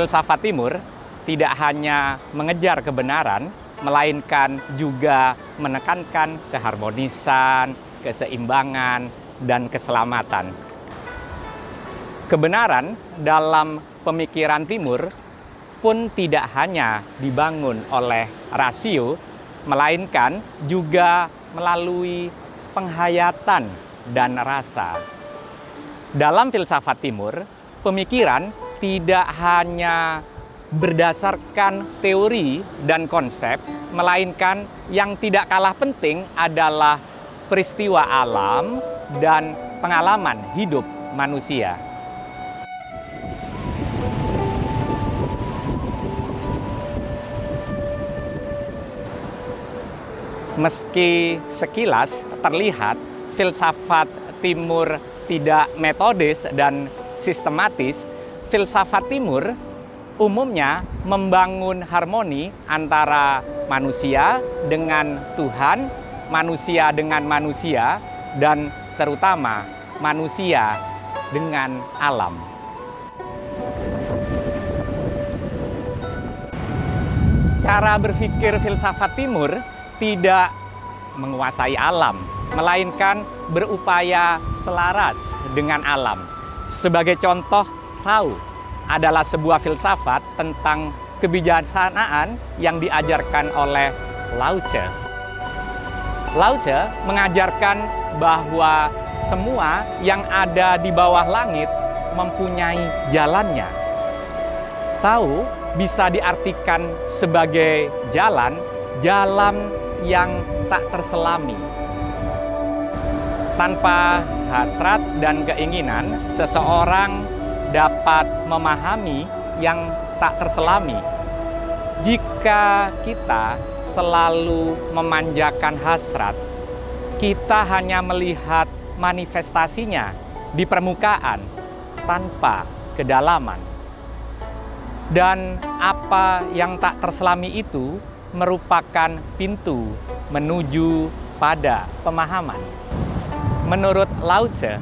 Filsafat Timur tidak hanya mengejar kebenaran, melainkan juga menekankan keharmonisan, keseimbangan, dan keselamatan. Kebenaran dalam pemikiran Timur pun tidak hanya dibangun oleh rasio, melainkan juga melalui penghayatan dan rasa. Dalam filsafat Timur, pemikiran tidak hanya berdasarkan teori dan konsep, melainkan yang tidak kalah penting adalah peristiwa alam dan pengalaman hidup manusia. Meski sekilas terlihat filsafat Timur tidak metodis dan sistematis, filsafat Timur umumnya membangun harmoni antara manusia dengan Tuhan, manusia dengan manusia, dan terutama manusia dengan alam. Cara berpikir filsafat Timur tidak menguasai alam, melainkan berupaya selaras dengan alam. Sebagai contoh, Tao adalah sebuah filsafat tentang kebijaksanaan yang diajarkan oleh Lao Tse. Lao Tse mengajarkan bahwa semua yang ada di bawah langit mempunyai jalannya. Tao bisa diartikan sebagai jalan yang tak terselami. Tanpa hasrat dan keinginan, seseorang dapat memahami yang tak terselami. Jika kita selalu memanjakan hasrat, kita hanya melihat manifestasinya di permukaan tanpa kedalaman. Dan apa yang tak terselami itu merupakan pintu menuju pada pemahaman. Menurut Lao Tse,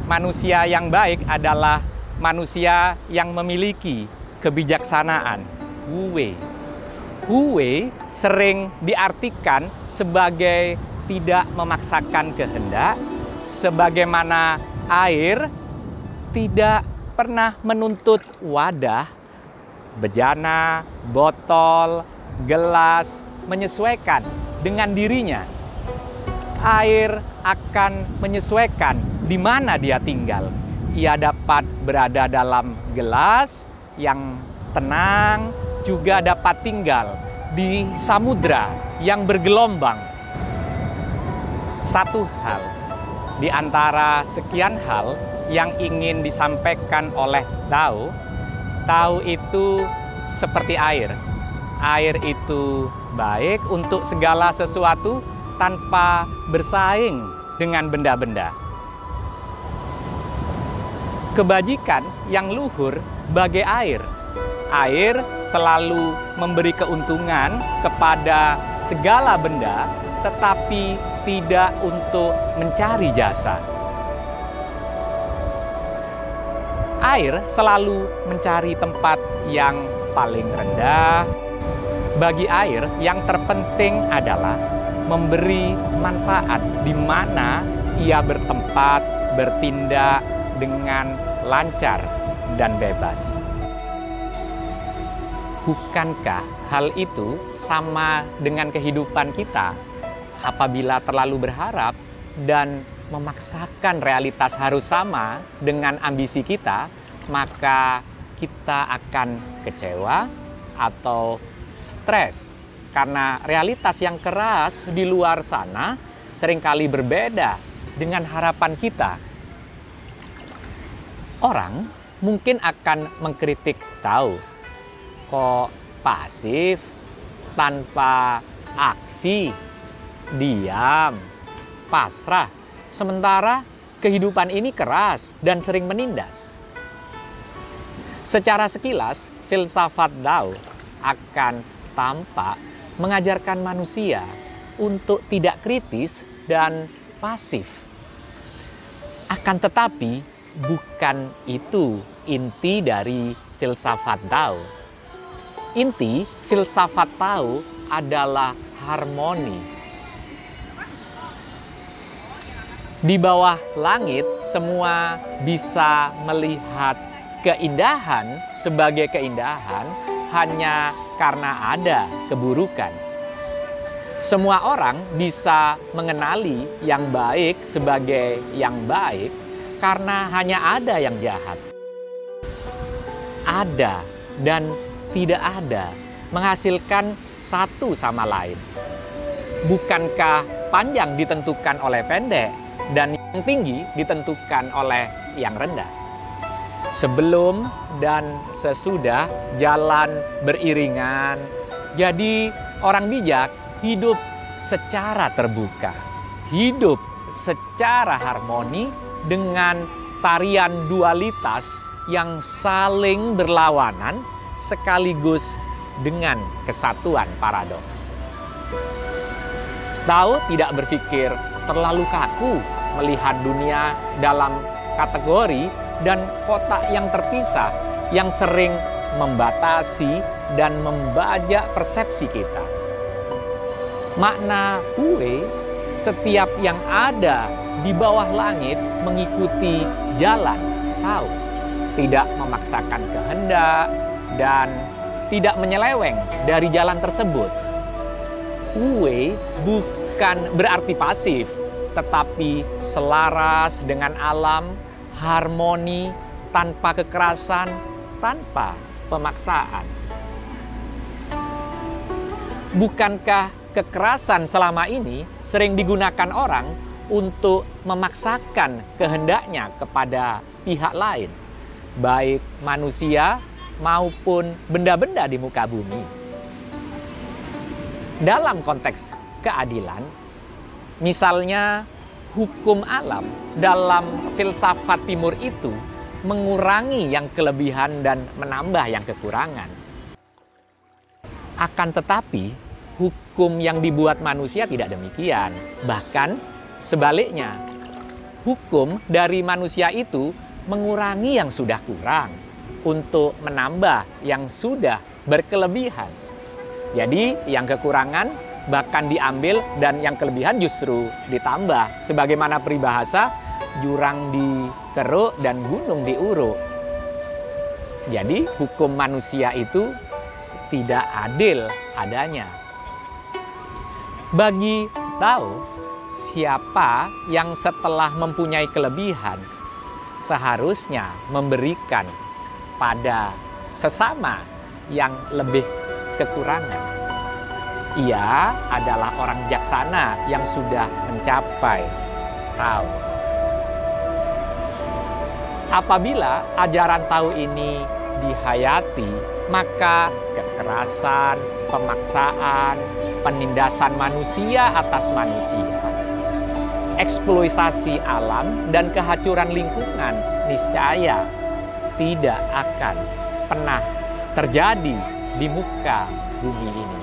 manusia yang baik adalah manusia yang memiliki kebijaksanaan, Wu Wei. Wu Wei sering diartikan sebagai tidak memaksakan kehendak, sebagaimana air tidak pernah menuntut wadah, bejana, botol, gelas, menyesuaikan dengan dirinya. Air akan menyesuaikan di mana dia tinggal. Ia dapat berada dalam gelas yang tenang, juga dapat tinggal di samudra yang bergelombang. Satu hal di antara sekian hal yang ingin disampaikan oleh Tao, Tao itu seperti air. Air itu baik untuk segala sesuatu tanpa bersaing dengan benda-benda. Kebajikan yang luhur bagai air. Air selalu memberi keuntungan kepada segala benda, tetapi tidak untuk mencari jasa. Air selalu mencari tempat yang paling rendah. Bagi air, yang terpenting adalah memberi manfaat di mana ia bertempat, bertindak dengan lancar dan bebas. Bukankah hal itu sama dengan kehidupan kita? Apabila terlalu berharap dan memaksakan realitas harus sama dengan ambisi kita, maka kita akan kecewa atau stres, karena realitas yang keras di luar sana seringkali berbeda dengan harapan kita. Orang mungkin akan mengkritik Tao, kok pasif, tanpa aksi, diam, pasrah, sementara kehidupan ini keras dan sering menindas. Secara sekilas, filsafat Tao akan tampak mengajarkan manusia untuk tidak kritis dan pasif. Akan tetapi, bukan itu inti dari filsafat Tao. Inti filsafat Tao adalah harmoni. Di bawah langit, semua bisa melihat keindahan sebagai keindahan hanya karena ada keburukan. Semua orang bisa mengenali yang baik sebagai yang baik karena hanya ada yang jahat. Ada dan tidak ada menghasilkan satu sama lain. Bukankah panjang ditentukan oleh pendek dan yang tinggi ditentukan oleh yang rendah? Sebelum dan sesudah jalan beriringan. Jadi orang bijak hidup secara terbuka, hidup secara harmoni dengan tarian dualitas yang saling berlawanan sekaligus dengan kesatuan paradoks. Tao tidak berpikir terlalu kaku melihat dunia dalam kategori dan kotak yang terpisah yang sering membatasi dan membajak persepsi kita. Makna Wu-Wei, setiap yang ada di bawah langit mengikuti jalan Tao, tidak memaksakan kehendak dan tidak menyeleweng dari jalan tersebut. Wu-Wei bukan berarti pasif, tetapi selaras dengan alam, harmoni, tanpa kekerasan, tanpa pemaksaan. Bukankah kekerasan selama ini sering digunakan orang untuk memaksakan kehendaknya kepada pihak lain, baik manusia maupun benda-benda di muka bumi? Dalam konteks keadilan, misalnya hukum alam dalam filsafat timur itu mengurangi yang kelebihan dan menambah yang kekurangan. Akan tetapi, hukum yang dibuat manusia tidak demikian. Bahkan sebaliknya, hukum dari manusia itu mengurangi yang sudah kurang untuk menambah yang sudah berkelebihan. Jadi yang kekurangan bahkan diambil dan yang kelebihan justru ditambah. Sebagaimana peribahasa, jurang dikeruk dan gunung diuruk. Jadi hukum manusia itu tidak adil adanya. Bagi Tao, siapa yang setelah mempunyai kelebihan seharusnya memberikan pada sesama yang lebih kekurangan. Ia adalah orang bijaksana yang sudah mencapai Tao. Apabila ajaran Tao ini dihayati, maka kekerasan, pemaksaan, penindasan manusia atas manusia, eksploitasi alam, dan kehancuran lingkungan niscaya tidak akan pernah terjadi di muka bumi ini.